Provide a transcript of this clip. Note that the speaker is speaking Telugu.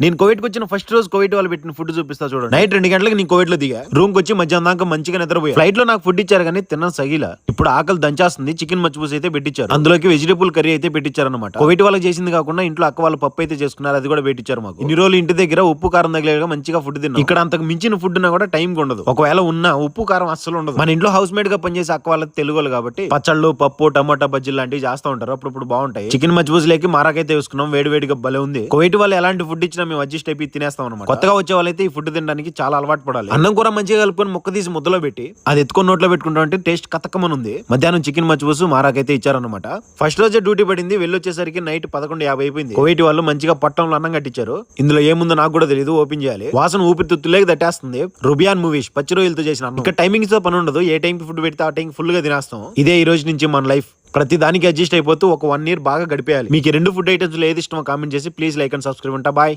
నేను కోవిడ్ వచ్చిన ఫస్ట్ రోజు కోవిడ్ వాళ్ళు పెట్టిన ఫుడ్ చూపిస్తా చూడండి. నైట్ 2 గంటలకు నేను కోవిడ్ లో దిగా రూమ్ వచ్చి మధ్యాహ్నం దాకా మంచిగా నిద్రపోయా. ఫ్లైట్ లో నాకు ఫుడ్ ఇచ్చారు కానీ తిన్న సగిల. ఇప్పుడు ఆకలి దంచేస్తుంది. చికెన్ మచ్చిపూసి అయితే పెట్టించారు, అందులోకి వెజిటేబుల్ కర్రీ అయితే పెట్టించారు అనమాట. కోవిడ్ వాళ్ళకి చేసింది కాకుండా ఇంట్లో అక్క వాళ్ళ పప్పు అయితే చేసుకున్నారు, అది కూడా పెట్టించారు మాకు. ఇన్ని రోజులు ఇంటి దగ్గర ఉప్పు కారం తగిలేగా మంచిగా ఫుడ్ తిన్నాం. ఇక్కడ అంతకు మించిన ఫుడ్ ఉన్నా కూడా టైం ఉండదు. ఒకవేళ ఉన్నా ఉప్పు కారం అస్సలు ఉండదు. మన ఇంట్లో హౌస్ మేడ్ గా పనిచేసే అక్క వాళ్ళకి తెలుగు కాబట్టి పచ్చళ్ళు పప్పు టమాటా బజ్జీలు లాంటివి చేస్తూ ఉంటారు. అప్పుడు బాగుంటాయి. చికెన్ మచ్చిపూసిలోకి మారాకైతే వేసుకున్నాం, వేడిగా భలే ఉంది. కోవిడ్ వాళ్ళు ఎలాంటి ఫుడ్ ఇచ్చినా మేము అడ్జస్ట్ అయిపోయి తినేస్తాం అనమాట. కొత్తగా వచ్చే వాళ్ళైతే ఈ ఫుడ్ తినడానికి చాలా అలవాటు పడాలి. అన్నం కూర మంచిగా కలుపుకొని ముక్క తీసి ముద్దలో పెట్టి అది ఎత్తుకొని నోట్లో పెట్టుకుంటాం అంటే టేస్ట్ కతకమని ఉంది. మధ్యాహ్నం చికెన్ మచ్చిపూసు మారాకైతే ఇచ్చారనమాట. ఫస్ట్ రోజే డ్యూటీ పడింది, వెళ్ళొచ్చేసరికి నైట్ 11:50 అయిపోయింది. కోవిడ్ వాళ్ళు మంచిగా పట్టంలో అన్నం కట్టించారు. ఇందులో ఏముందో నాకు కూడా తెలియదు, ఓపెన్ చేయాలి. వాసన ఊపిరితిత్తులేకి దట్టేస్తుంది. రుబియాన్ మూవీస్ పచ్చి రోజులతో చేసిన అన్నం. ఇక్కడ టైమింగ్స్ తో పని ఉండదు, ఏ టైంకి ఫుడ్ పెడితే ఆ టైం ఫుల్ గా తినేస్తాం. ఇదే ఈ రోజు నుంచి మన లైఫ్. ప్రతి దానికి అడ్జస్ట్ అయిపోతూ ఒక 1 year బాగా గడిపేయాలి. మీకు 2 ఫుడ్ ఐటమ్స్ ఏది ఇష్టమో కామెంట్ చేసి please like and subscribe. Bye.